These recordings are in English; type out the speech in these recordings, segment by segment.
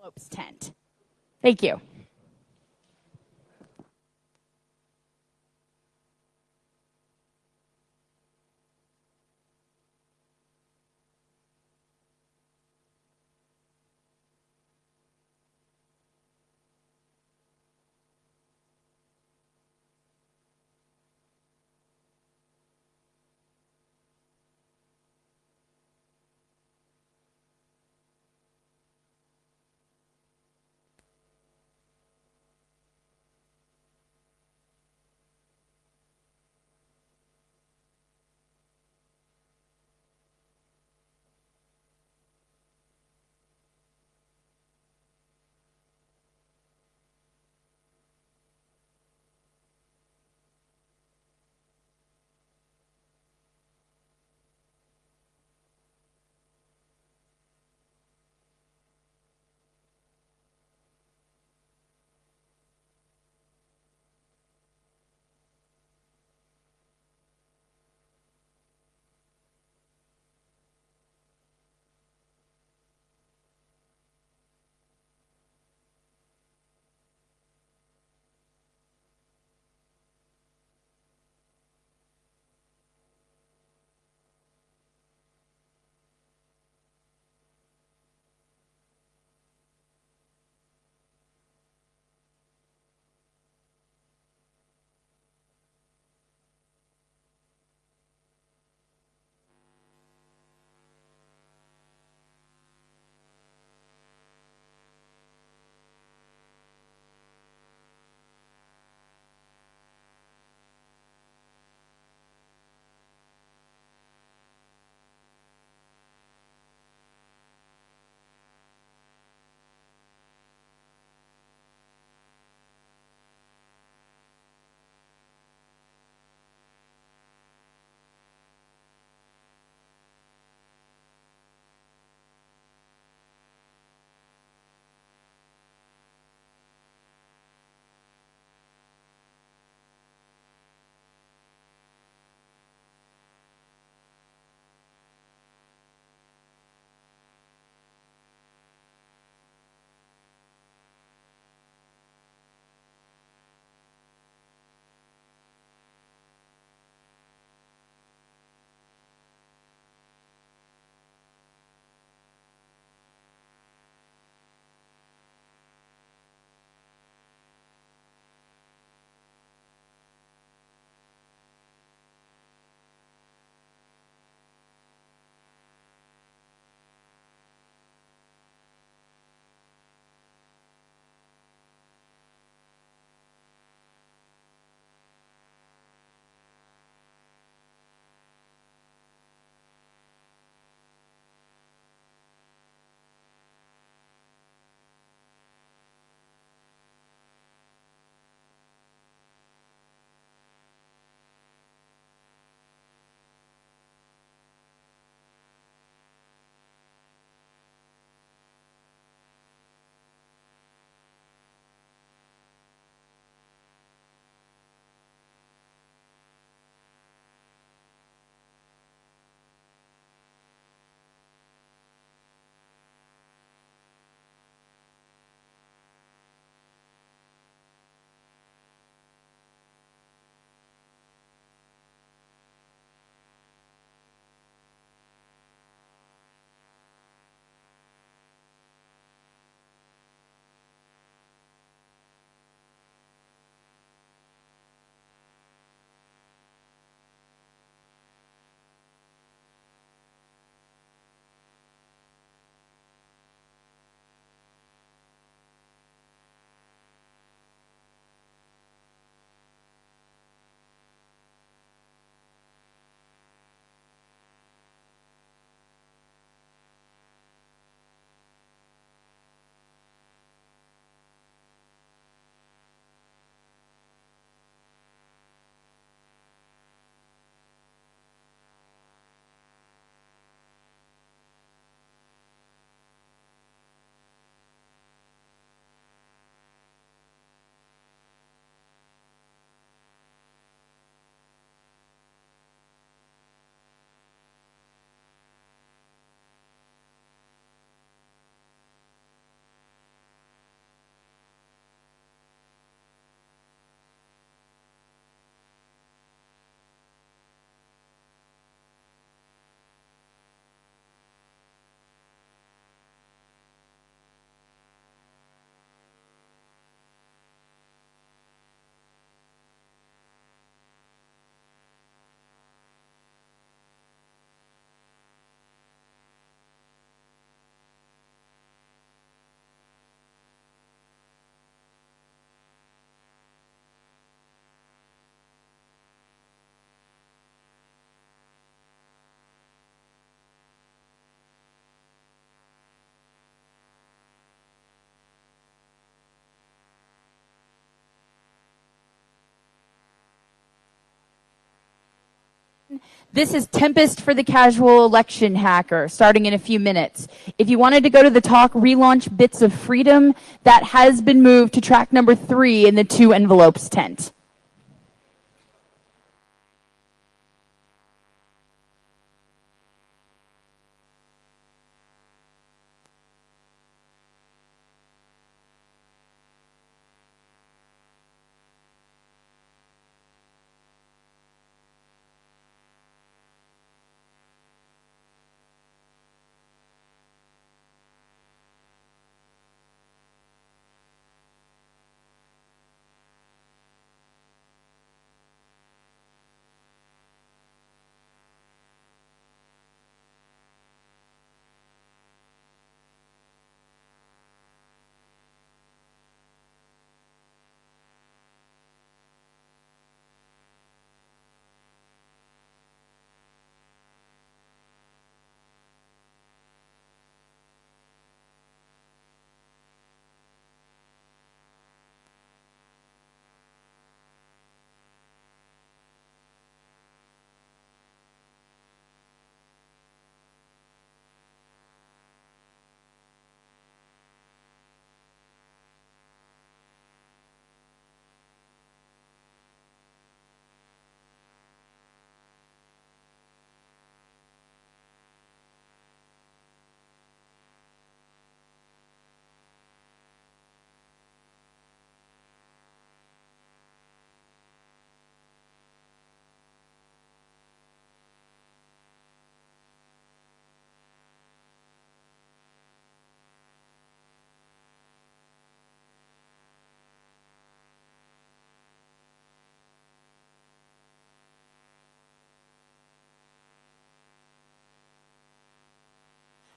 Pope's tent. Thank you. This is Tempest for the Casual Election Hacker, starting in a few minutes. If you wanted to go to the talk, Relaunch Bits of Freedom, that has been moved to track number 3 in the 2 envelopes tent.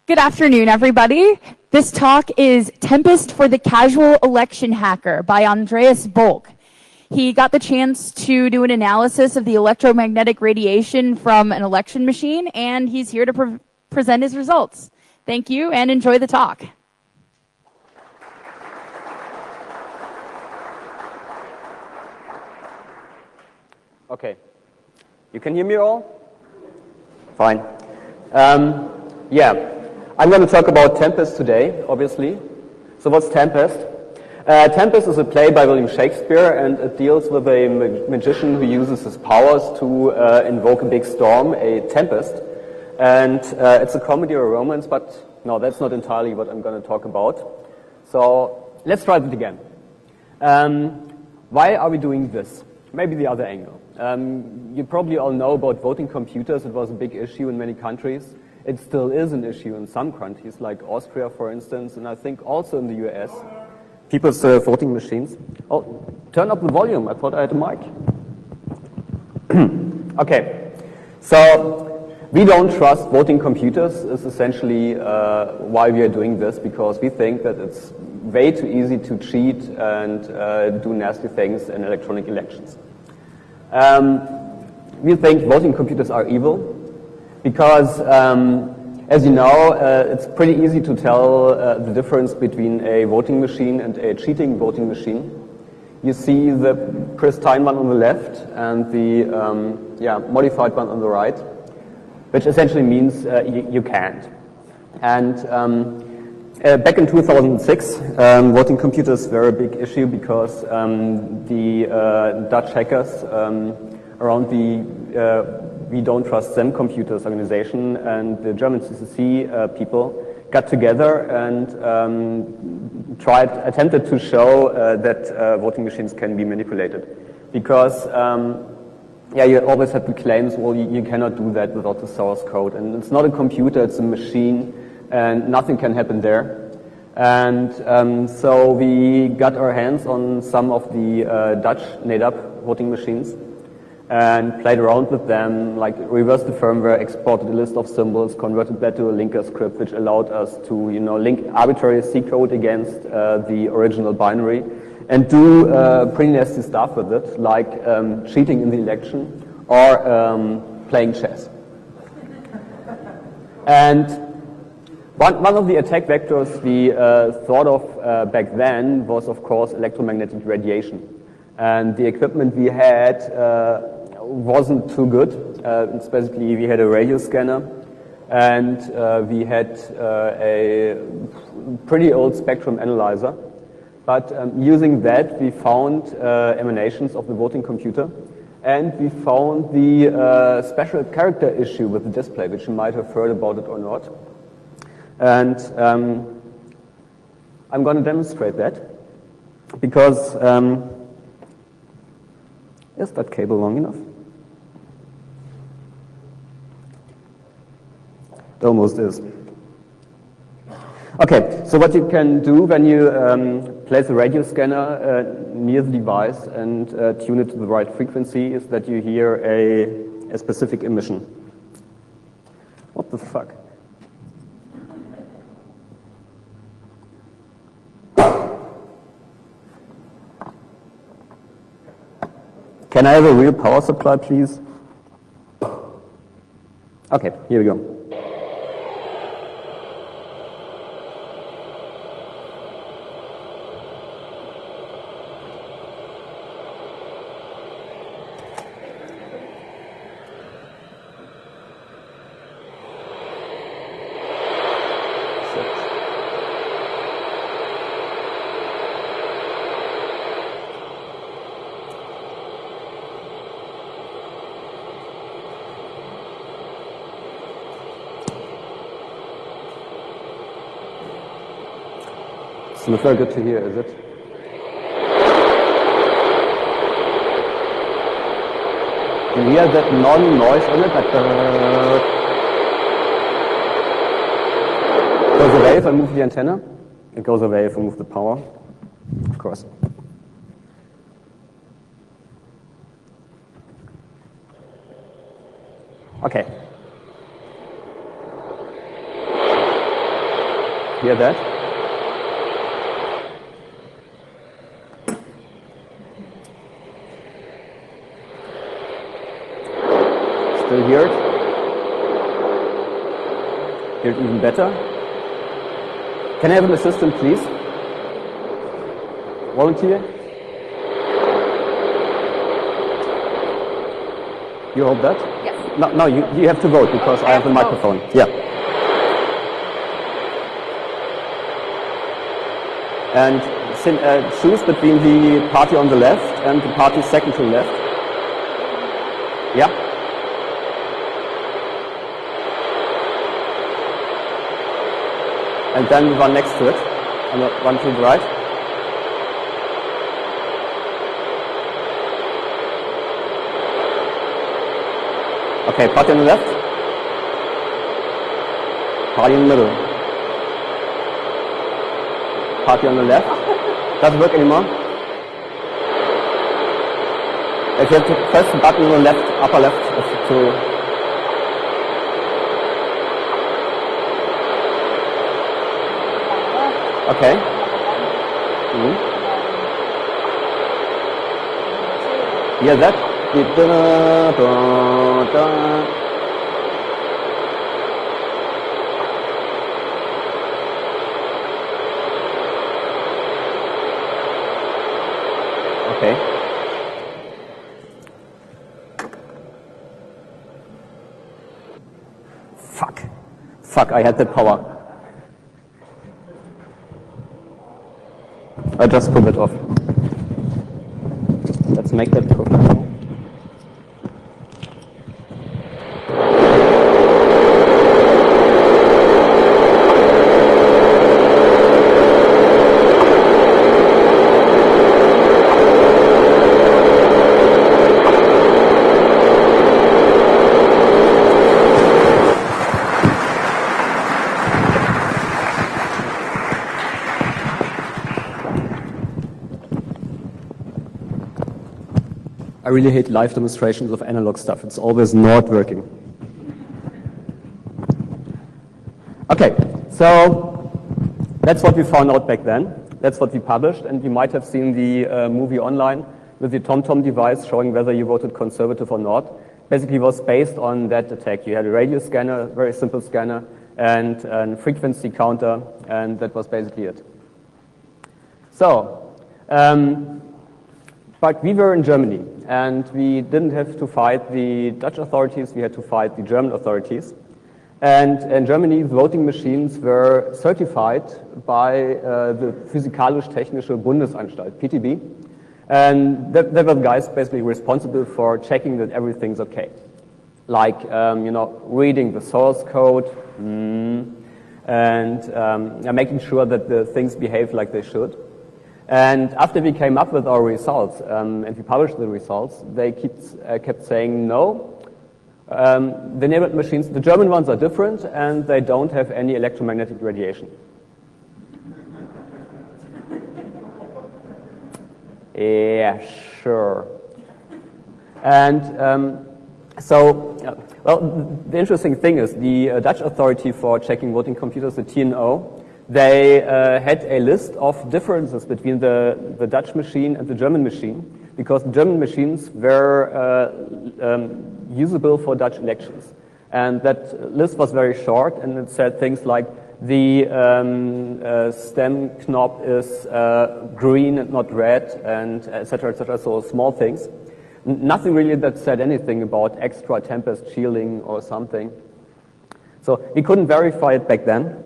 Good afternoon, everybody. This talk is Tempest for the Casual Election Hacker by Andreas Bolk. He got the chance to do an analysis of the electromagnetic radiation from an election machine, and he's here to present his results. Thank you, and enjoy the talk. Okay. You can hear me all? Fine. Yeah. I'm going to talk about Tempest today, obviously. So what's Tempest? Tempest is a play by William Shakespeare, and it deals with a magician who uses his powers to invoke a big storm, a tempest. And it's a comedy or a romance, but no, that's not entirely what I'm going to talk about. So let's try it again. Why are we doing this? Maybe the other angle. You probably all know about voting computers. It was a big issue in many countries. It still is an issue in some countries, like Austria, for instance, and I think also in the US. People's voting machines. Oh, turn up the volume. I thought I had a mic. Okay, so we don't trust voting computers is essentially why we are doing this, because we think that it's way too easy to cheat and do nasty things in electronic elections. We think voting computers are evil, because, as you know, it's pretty easy to tell the difference between a voting machine and a cheating voting machine. You see the pristine one on the left and the modified one on the right, which essentially means you can't. And back in 2006, voting computers were a big issue because the Dutch hackers around the We Don't Trust Them Computers organization and the German CCC people got together and attempted to show that voting machines can be manipulated. Because, you always had the claims, well, you cannot do that without the source code. And it's not a computer, it's a machine, and nothing can happen there. And so we got our hands on some of the Dutch NADAP voting machines and played around with them, like reversed the firmware, exported a list of symbols, converted that to a linker script, which allowed us to, link arbitrary C code against the original binary, and do pretty nasty stuff with it, like cheating in the election or playing chess. And one of the attack vectors we thought of back then was, of course, electromagnetic radiation. And the equipment we had wasn't too good. It's basically we had a radio scanner, and we had a pretty old spectrum analyzer. But using that, we found emanations of the voting computer, and we found the special character issue with the display, which you might have heard about it or not. And I'm going to demonstrate that, because is that cable long enough? It almost is. Okay, so what you can do when you place a radio scanner near the device and tune it to the right frequency is that you hear a specific emission. What the fuck? Can I have a real power supply, please? Okay, here we go. It's not very good to hear, is it? Do you hear that non-noise in it? Like it goes away if I move the antenna. It goes away if I move the power, of course. Okay. Hear that? Still hear it? Hear it even better? Can I have an assistant, please? Volunteer? You hold that? Yes. No, you have to vote because I have the microphone. Yeah. And choose between the party on the left and the party second to left. Yeah? And then one next to it, and one to the right. Okay, party on the left. Party in the middle. Party on the left. Doesn't work anymore. If you have to press the button on the left, upper left, to okay. Yeah, that. Okay. Fuck, I had that power. I just put it off. Let's make that professional. I really hate live demonstrations of analog stuff. It's always not working. Okay, so that's what we found out back then. That's what we published, and you might have seen the movie online with the TomTom device showing whether you voted conservative or not. Basically, it was based on that attack. You had a radio scanner, very simple scanner, and a frequency counter, and that was basically it. So, But we were in Germany, and we didn't have to fight the Dutch authorities, we had to fight the German authorities. And in Germany, the voting machines were certified by the Physikalisch-Technische Bundesanstalt, PTB. And they were the guys basically responsible for checking that everything's okay. Like, reading the source code, and making sure that the things behave like they should. And after we came up with our results, and we published the results, they kept saying, no, the enabled machines, the German ones are different, and they don't have any electromagnetic radiation. Yeah, sure. And the interesting thing is the Dutch authority for checking voting computers, the TNO, they had a list of differences between the Dutch machine and the German machine, because the German machines were usable for Dutch elections. And that list was very short, and it said things like the stem knob is green and not red, and et cetera, so small things. Nothing really that said anything about extra Tempest shielding or something. So we couldn't verify it back then.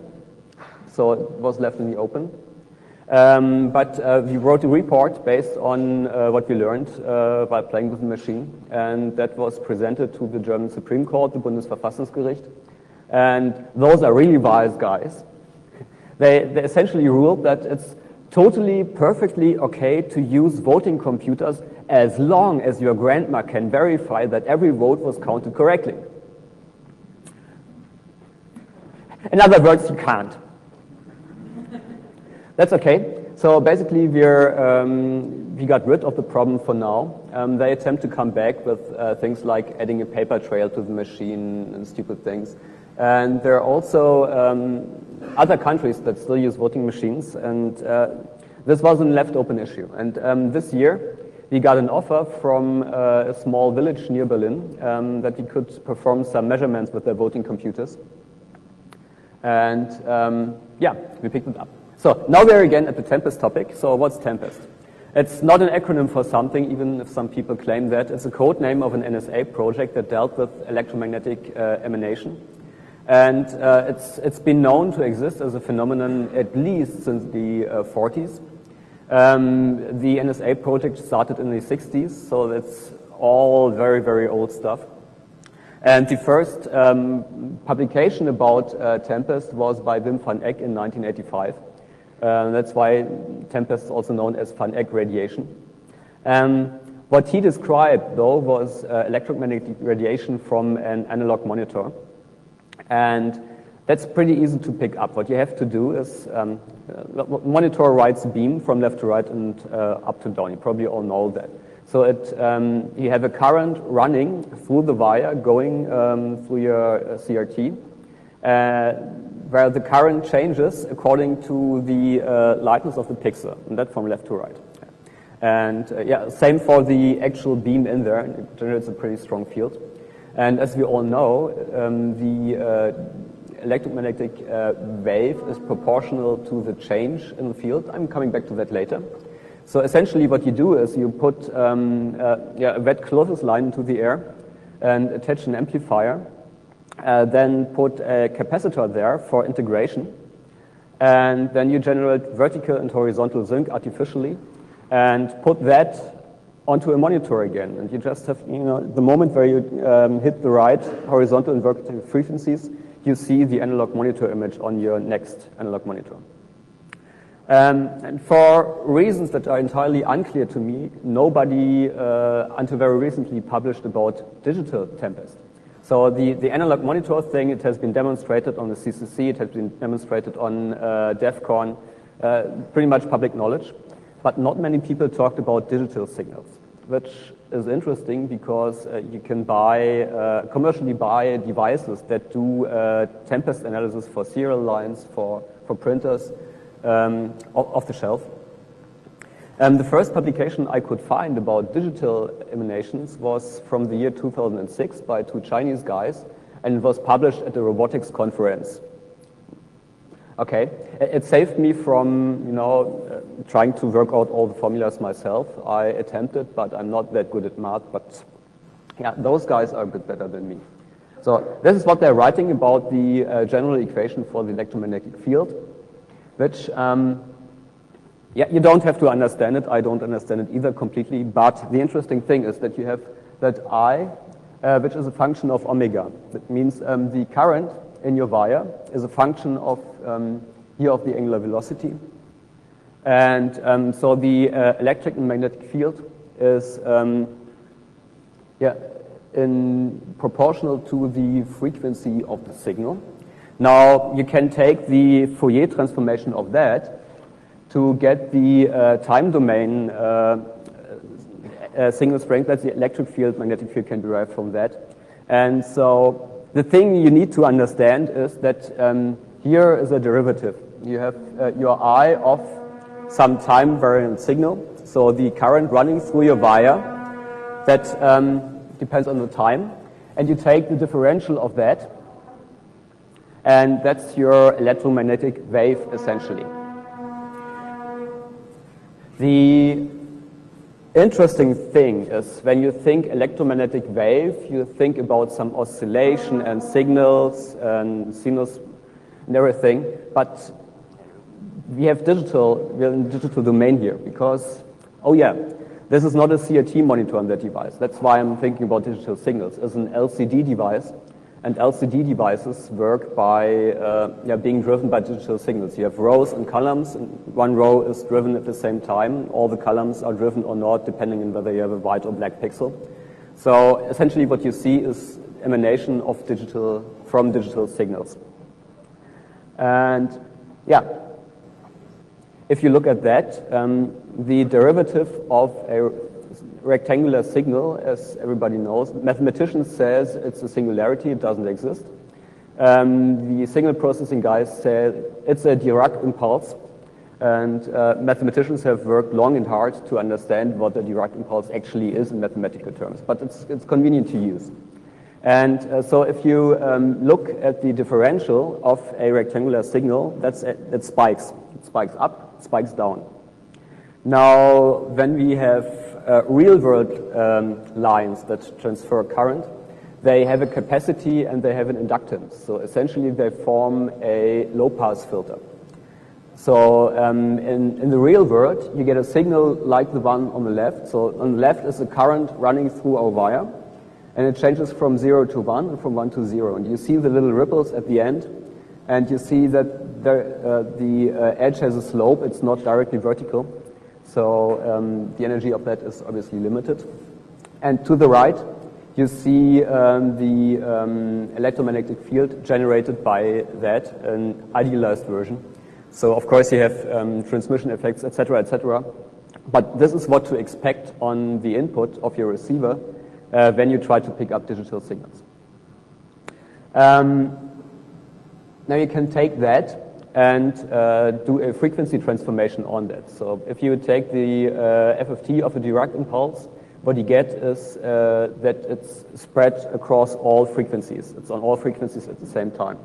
So it was left in the open. But we wrote a report based on what we learned while playing with the machine. And that was presented to the German Supreme Court, the Bundesverfassungsgericht. And those are really wise guys. They essentially ruled that it's totally, perfectly okay to use voting computers as long as your grandma can verify that every vote was counted correctly. In other words, you can't. That's okay. So basically, we got rid of the problem for now. They attempt to come back with things like adding a paper trail to the machine and stupid things. And there are also other countries that still use voting machines, and this was a left open issue. And this year, we got an offer from a small village near Berlin that we could perform some measurements with their voting computers. And we picked it up. So now we're again at the Tempest topic. So what's Tempest? It's not an acronym for something, even if some people claim that. It's a code name of an NSA project that dealt with electromagnetic emanation. And it's been known to exist as a phenomenon at least since the 40s. The NSA project started in the 60s, so that's all very, very old stuff. And the first publication about Tempest was by Wim van Eck in 1985. That's why Tempest is also known as Van Eck radiation. What he described, though, was electromagnetic radiation from an analog monitor. And that's pretty easy to pick up. What you have to do is, monitor writes beam from left to right and up to down. You probably all know that. So you have a current running through the wire going through your CRT, where the current changes according to the lightness of the pixel, and that from left to right. And same for the actual beam in there. It generates a pretty strong field. And as we all know, the electromagnetic wave is proportional to the change in the field. I'm coming back to that later. So essentially what you do is you put a wet clothes line into the air and attach an amplifier, then put a capacitor there for integration, and then you generate vertical and horizontal sync artificially and put that onto a monitor again. And you just have, the moment where you hit the right horizontal and vertical frequencies, you see the analog monitor image on your next analog monitor. And for reasons that are entirely unclear to me, nobody until very recently published about digital Tempest. So the analog monitor thing, it has been demonstrated on the CCC, it has been demonstrated on DEF CON, pretty much public knowledge. But not many people talked about digital signals, which is interesting because you can commercially buy devices that do Tempest analysis for serial lines, for printers, off the shelf. The first publication I could find about digital emanations was from the year 2006 by two Chinese guys, and it was published at the robotics conference. Okay, it saved me from, trying to work out all the formulas myself. I attempted, but I'm not that good at math, but yeah, those guys are a bit better than me. So this is what they're writing about the general equation for the electromagnetic field, which, yeah, you don't have to understand it. I don't understand it either completely, but the interesting thing is that you have that I, which is a function of omega. That means the current in your wire is a function of here of the angular velocity. And so the electric and magnetic field is in proportional to the frequency of the signal. Now you can take the Fourier transformation of that to get the time domain signal strength. That's the electric field, magnetic field can derive from that. And so the thing you need to understand is that here is a derivative. You have your I of some time variant signal, so the current running through your wire, that depends on the time, and you take the differential of that, and that's your electromagnetic wave essentially. The interesting thing is when you think electromagnetic wave, you think about some oscillation and signals and sinus and everything, but we have we're in digital domain here because, oh yeah, this is not a CRT monitor on that device. That's why I'm thinking about digital signals. It's an LCD device, and LCD devices work by being driven by digital signals. You have rows and columns, and one row is driven at the same time. All the columns are driven or not, depending on whether you have a white or black pixel. So essentially what you see is emanation of from digital signals. And yeah, if you look at that, the derivative of a rectangular signal, as everybody knows, mathematicians says it's a singularity, it doesn't exist. The signal processing guys say it's a Dirac impulse, and mathematicians have worked long and hard to understand what a Dirac impulse actually is in mathematical terms, but it's convenient to use. And so if you look at the differential of a rectangular signal, it spikes. It spikes up, it spikes down. Now, when we have real-world lines that transfer current, they have a capacity and they have an inductance. So essentially, they form a low-pass filter. So in the real world, you get a signal like the one on the left. So on the left is the current running through our wire, and it changes from 0 to 1 and from 1 to 0. And you see the little ripples at the end, and you see that the edge has a slope. It's not directly vertical. So the energy of that is obviously limited. And to the right, you see the electromagnetic field generated by that, an idealized version. So of course you have transmission effects, etc., etc. But this is what to expect on the input of your receiver when you try to pick up digital signals. Now you can take that and do a frequency transformation on that. So if you take the FFT of a Dirac impulse, what you get is that it's spread across all frequencies. It's on all frequencies at the same time.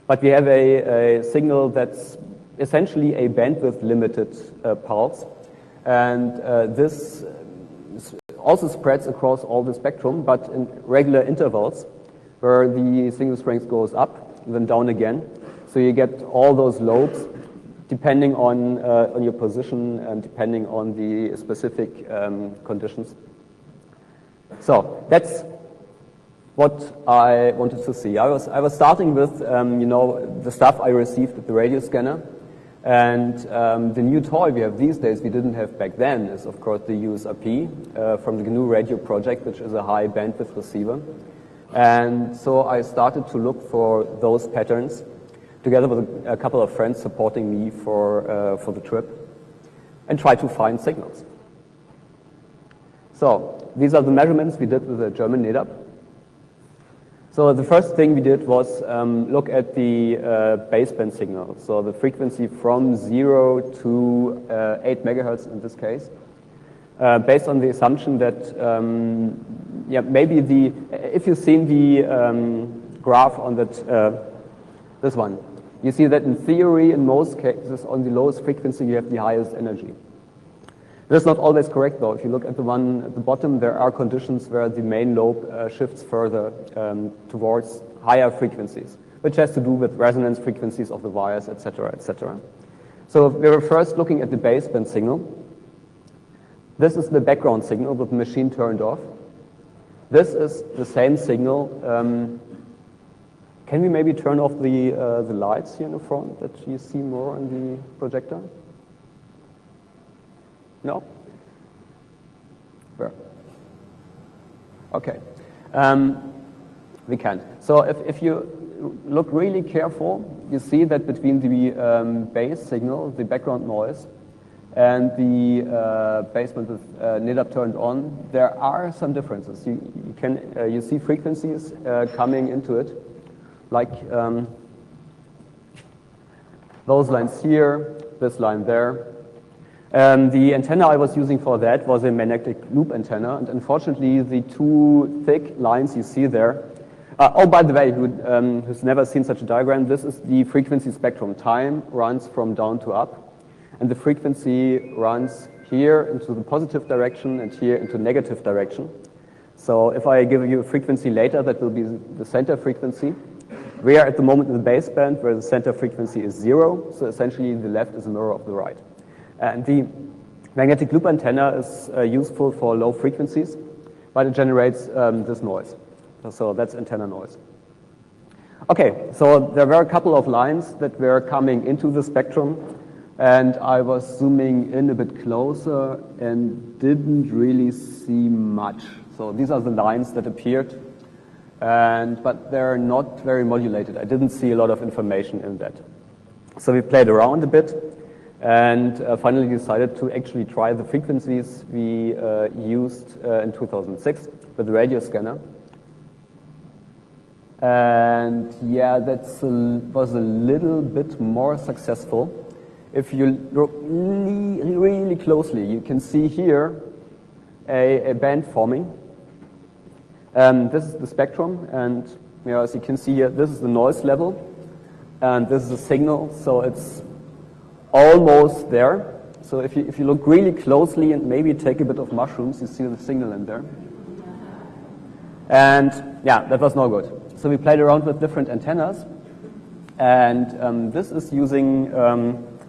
But we have a signal that's essentially a bandwidth limited pulse, and this also spreads across all the spectrum, but in regular intervals where the signal strength goes up, then down again. So you get all those lobes depending on your position and depending on the specific conditions. So that's what I wanted to see. I was starting with the stuff I received at the radio scanner, and the new toy we have these days we didn't have back then is of course the USRP from the GNU Radio project, which is a high bandwidth receiver. And so I started to look for those patterns together with a couple of friends supporting me for the trip, and try to find signals. So these are the measurements we did with the German NEDAP. So the first thing we did was look at the baseband signal, so the frequency from 0 to 8 megahertz in this case, based on the assumption that maybe if you've seen the graph on that this one, You see that in theory, in most cases, on the lowest frequency, you have the highest energy. That's not always correct, though. If you look at the one at the bottom, there are conditions where the main lobe shifts further towards higher frequencies, which has to do with resonance frequencies of the wires, etc., etc. So we were first looking at the baseband signal. This is the background signal with the machine turned off. This is the same signal. Can we maybe turn off the lights here in the front that you see more on the projector? No? Where? Okay. We can't. So if you look really careful, you see that between the bass signal, the background noise, and the baseband with NIDAP turned on, there are some differences. You see frequencies coming into it, like those lines here, this line there. The antenna I was using for that was a magnetic loop antenna, and unfortunately the two thick lines you see there. Oh, by the way, who's never seen such a diagram, this is the frequency spectrum. Time runs from down to up, and the frequency runs here into the positive direction and here into negative direction. So if I give you a frequency later, that will be the center frequency. We are at the moment in the baseband where the center frequency is 0, so essentially the left is a mirror of the right. And the magnetic loop antenna is useful for low frequencies, but it generates this noise. So that's antenna noise. Okay, so there were a couple of lines that were coming into the spectrum, and I was zooming in a bit closer and didn't really see much. So these are the lines that appeared, but they're not very modulated. I didn't see a lot of information in that. So we played around a bit, and finally decided to actually try the frequencies we used in 2006 with the radio scanner. And yeah, that was a little bit more successful. If you look really closely, you can see here a band forming. This is the spectrum, and as you can see here, this is the noise level, and this is the signal, so it's almost there. So if you look really closely and maybe take a bit of mushrooms, you see the signal in there. And yeah, that was no good. So we played around with different antennas, and this is using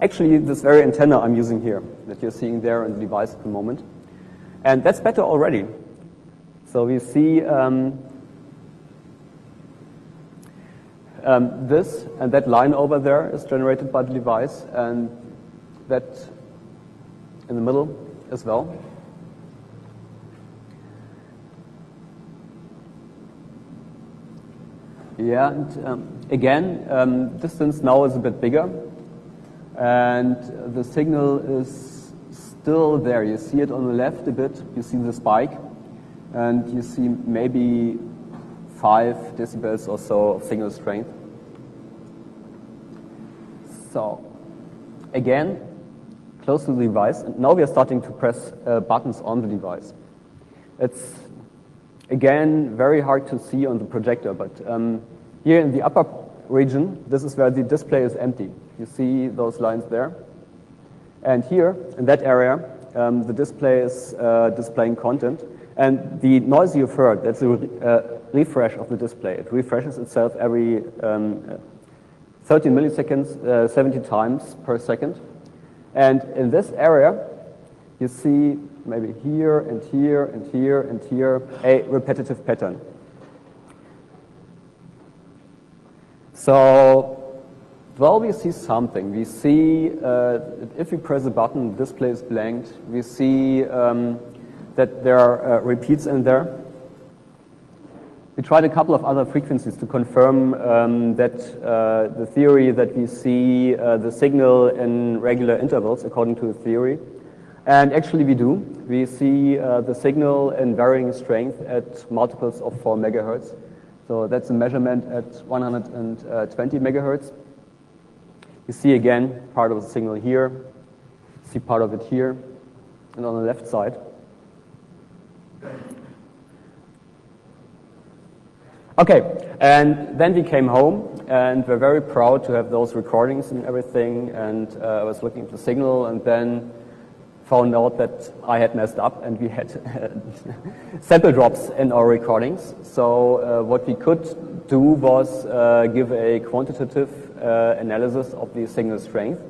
actually this very antenna I'm using here that you're seeing there in the device at the moment. And that's better already. So we see this and that line over there is generated by the device, and that in the middle as well. Yeah, and again, distance now is a bit bigger, and the signal is still there. You see it on the left a bit, you see the spike, and you see maybe 5 decibels or so of signal strength. So, again, close to the device, and now we are starting to press buttons on the device. It's, again, very hard to see on the projector, but here in the upper region, this is where the display is empty. You see those lines there. And here, in that area, the display is displaying content. And the noise you've heard, that's a refresh of the display. It refreshes itself every 13 milliseconds, 70 times per second. And in this area, you see maybe here and here and here and here a repetitive pattern. So, well, we see something. We see if we press a button, the display is blanked. We see that there are repeats in there. We tried a couple of other frequencies to confirm that the theory that we see the signal in regular intervals according to the theory. And actually we do. We see the signal in varying strength at multiples of 4 megahertz. So that's a measurement at 120 megahertz. You see again part of the signal here, see part of it here, and on the left side. Okay, and then we came home, and we're very proud to have those recordings and everything, and I was looking at the signal, and then found out that I had messed up, and we had sample drops in our recordings. So what we could do was give a quantitative analysis of the signal strength,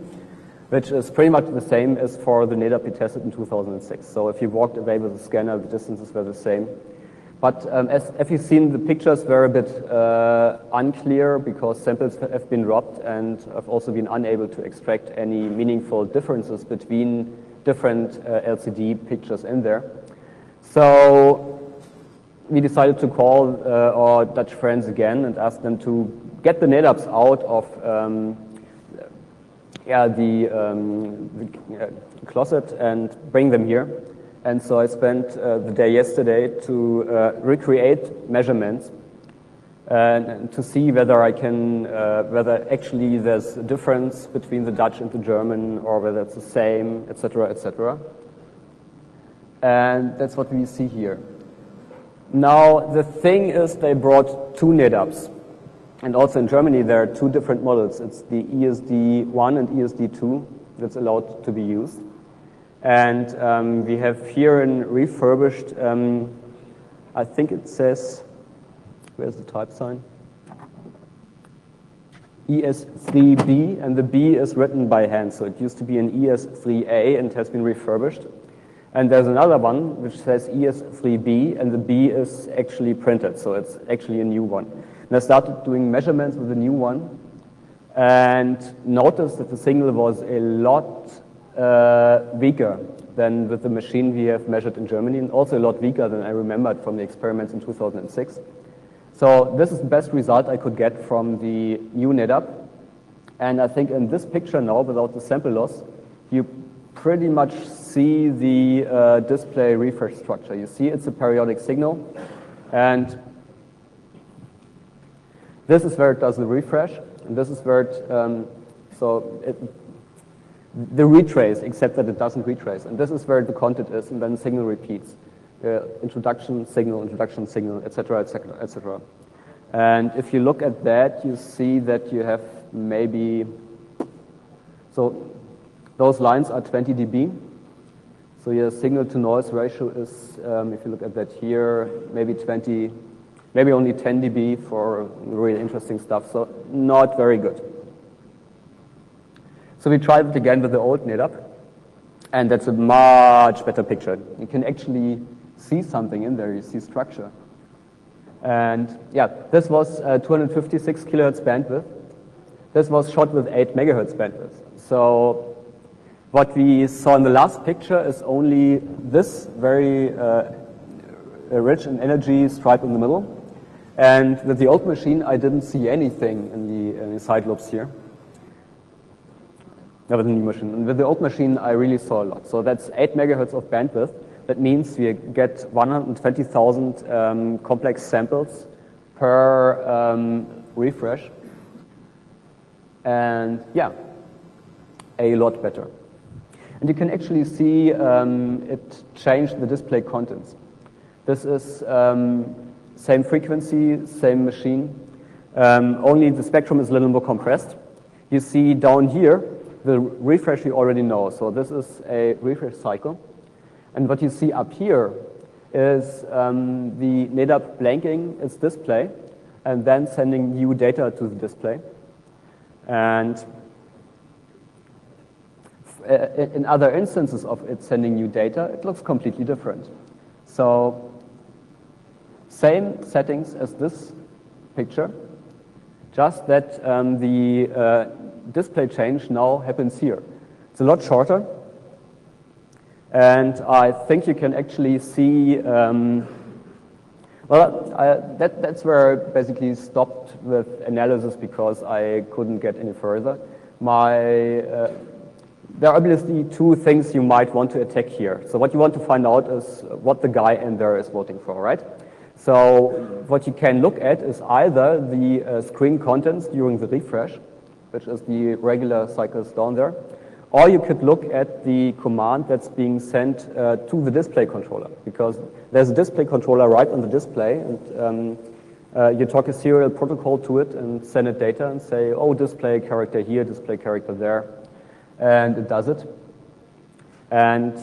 which is pretty much the same as for the NADAP we tested in 2006. So if you walked away with the scanner, the distances were the same. But as you've seen, the pictures were a bit unclear because samples have been dropped, and I've also been unable to extract any meaningful differences between different LCD pictures in there. So we decided to call our Dutch friends again and ask them to get the NADAPs out of the closet and bring them here. And so I spent the day yesterday to recreate measurements and to see whether I can, whether actually there's a difference between the Dutch and the German, or whether it's the same, etc., etc. And that's what we see here. Now, the thing is, they brought two NADAPs. And also in Germany, there are two different models. It's the ESD1 and ESD2 that's allowed to be used. And we have here in refurbished, I think it says, where's the type sign? ES3B, and the B is written by hand. So it used to be an ES3A and has been refurbished. And there's another one which says ES3B, and the B is actually printed. So it's actually a new one. And I started doing measurements with the new one and noticed that the signal was a lot weaker than with the machine we have measured in Germany, and also a lot weaker than I remembered from the experiments in 2006. So this is the best result I could get from the new NADAP. And I think in this picture now, without the sample loss, you pretty much see the display refresh structure. You see it's a periodic signal, and this is where it does the refresh, and this is where it, the retrace, except that it doesn't retrace. And this is where the content is, and then the signal repeats. Introduction, signal, etc., etc., etc. And if you look at that, you see that you have maybe, so those lines are 20 dB. So your signal to noise ratio is, if you look at that here, maybe 20, maybe only 10 dB for really interesting stuff. So not very good. So we tried it again with the old NADAP, and that's a much better picture. You can actually see something in there, you see structure. And yeah, this was 256 kilohertz bandwidth. This was shot with 8 megahertz bandwidth. So what we saw in the last picture is only this very rich in energy stripe in the middle. And with the old machine, I didn't see anything in the side lobes here. No, with the new machine. And with the old machine, I really saw a lot. So that's 8 megahertz of bandwidth. That means we get 120,000 complex samples per refresh. And yeah, a lot better. And you can actually see it changed the display contents. This is same frequency, same machine, only the spectrum is a little more compressed. You see down here, the refresh you already know. So this is a refresh cycle. And what you see up here is the NADAP blanking its display and then sending new data to the display. And in other instances of it sending new data, it looks completely different. So same settings as this picture, just that the display change now happens here. It's a lot shorter. And I think you can actually see, that's where I basically stopped with analysis because I couldn't get any further. There are obviously two things you might want to attack here. So what you want to find out is what the guy in there is voting for, right? So what you can look at is either the screen contents during the refresh, which is the regular cycles down there, or you could look at the command that's being sent to the display controller, because there's a display controller right on the display, and You talk a serial protocol to it and send it data and say, oh, display character here, display character there, and it does it. And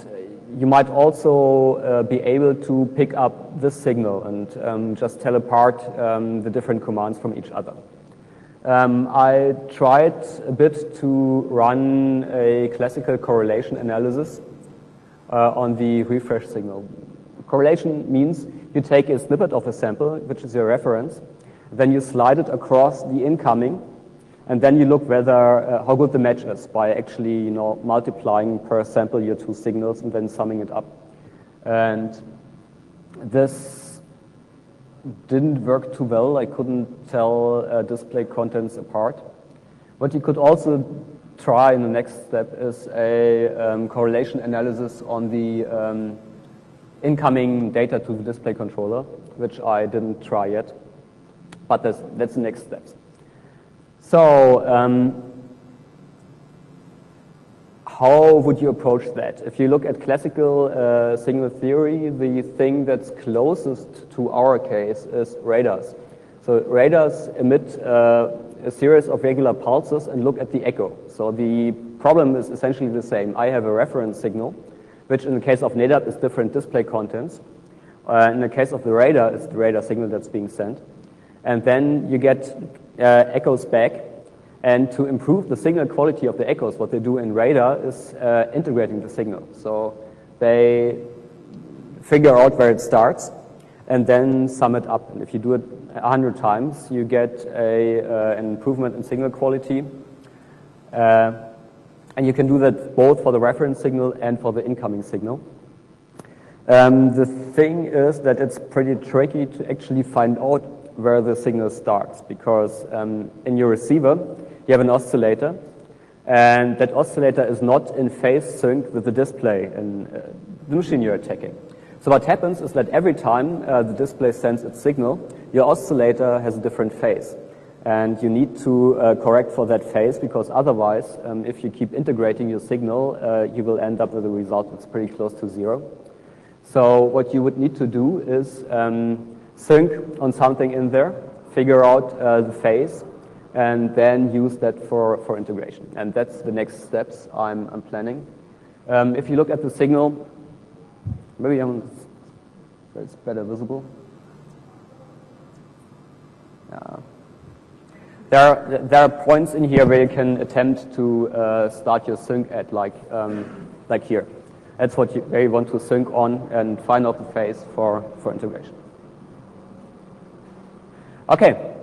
you might also be able to pick up this signal and just tell apart the different commands from each other. I tried a bit to run a classical correlation analysis on the refresh signal. Correlation means you take a snippet of a sample, which is your reference, then you slide it across the incoming, and then you look whether how good the match is by actually multiplying per sample your two signals and then summing it up. And this didn't work too well. I couldn't tell display contents apart. What you could also try in the next step is a correlation analysis on the incoming data to the display controller, which I didn't try yet, but that's the next steps. So how would you approach that? If you look at classical signal theory, the thing that's closest to our case is radars. So radars emit a series of regular pulses and look at the echo. So the problem is essentially the same. I have a reference signal, which in the case of NADAP is different display contents. In the case of the radar, it's the radar signal that's being sent. And then you get echoes back. And to improve the signal quality of the echoes, what they do in radar is integrating the signal. So they figure out where it starts and then sum it up. And if you do it 100 times, you get an improvement in signal quality. And you can do that both for the reference signal and for the incoming signal. The thing is that it's pretty tricky to actually find out where the signal starts, because in your receiver, you have an oscillator, and that oscillator is not in phase sync with the display in the machine you're attacking. So what happens is that every time the display sends its signal, your oscillator has a different phase. And you need to correct for that phase, because otherwise, if you keep integrating your signal, you will end up with a result that's pretty close to zero. So what you would need to do is sync on something in there, figure out the phase, and then use that for integration. And that's the next steps I'm planning. If you look at the signal, maybe it's better visible. There are points in here where you can attempt to start your sync at, like here. That's where you want to sync on and find out the phase for integration. Okay,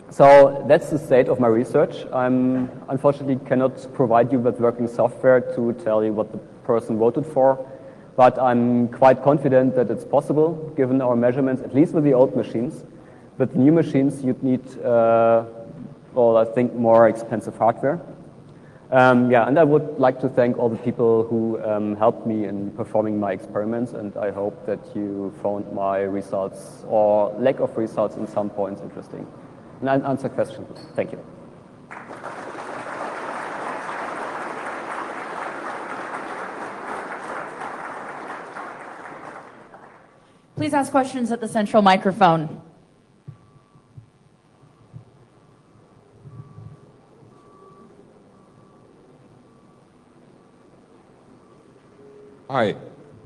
so that's the state of my research. I unfortunately cannot provide you with working software to tell you what the person voted for, but I'm quite confident that it's possible given our measurements, at least with the old machines. With new machines, you'd need I think more expensive hardware. And I would like to thank all the people who helped me in performing my experiments, and I hope that you found my results or lack of results in some points interesting. And I'll answer questions. Thank you. Please ask questions at the central microphone. Hi.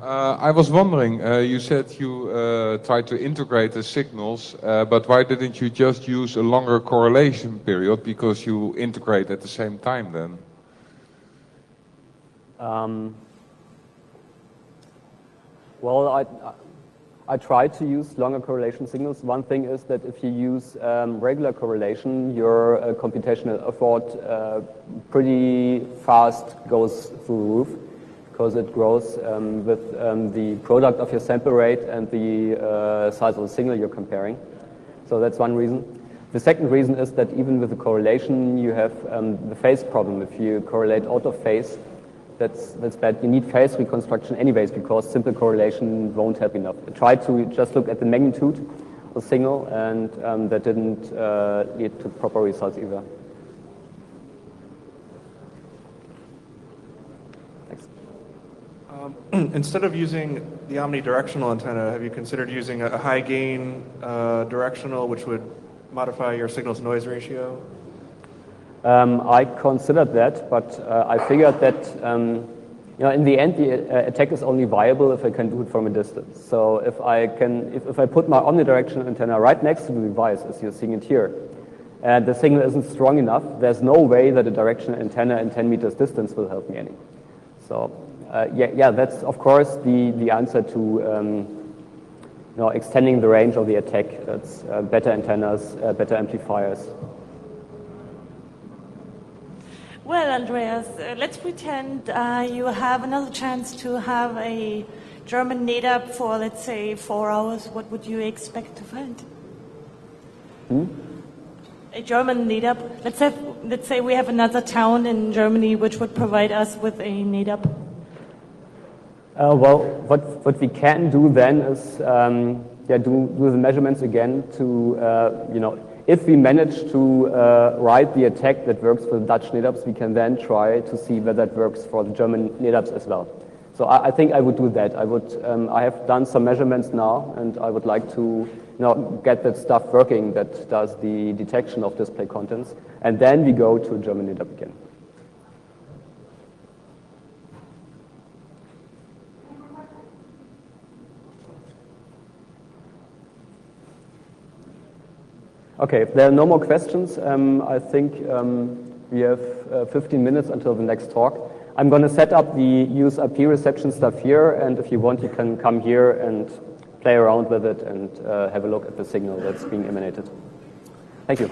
I was wondering, you said you tried to integrate the signals, but why didn't you just use a longer correlation period, because you integrate at the same time then? Well, I tried to use longer correlation signals. One thing is that if you use regular correlation, your computational effort pretty fast goes through the roof, because it grows with the product of your sample rate and the size of the signal you're comparing. So that's one reason. The second reason is that even with the correlation, you have the phase problem. If you correlate out of phase, that's bad. You need phase reconstruction anyways, because simple correlation won't help enough. I tried to just look at the magnitude of the signal, and that didn't lead to proper results either. instead of using the omnidirectional antenna, have you considered using a high gain directional, which would modify your signal's noise ratio? I considered that, but I figured that in the end, the attack is only viable if I can do it from a distance. So if I put my omnidirectional antenna right next to the device, as you're seeing it here, and the signal isn't strong enough, there's no way that a directional antenna in 10 meters distance will help me any. So that's of course the answer to extending the range of the attack. It's better antennas, better amplifiers. Well, Andreas, let's pretend you have another chance to have a German NADAP for, let's say, 4 hours. What would you expect to find? A German NADAP. Let's say we have another town in Germany which would provide us with a NADAP. Well, what we can do then is do the measurements again to if we manage to write the attack that works for the Dutch NADAPs, we can then try to see whether it works for the German NADAPs as well. So I think I would do that. I have done some measurements now, and I would like to get that stuff working that does the detection of display contents, and then we go to a German NADAP again. Okay, if there are no more questions, I think we have 15 minutes until the next talk. I'm going to set up the USRP reception stuff here, and if you want, you can come here and play around with it and have a look at the signal that's being emanated. Thank you.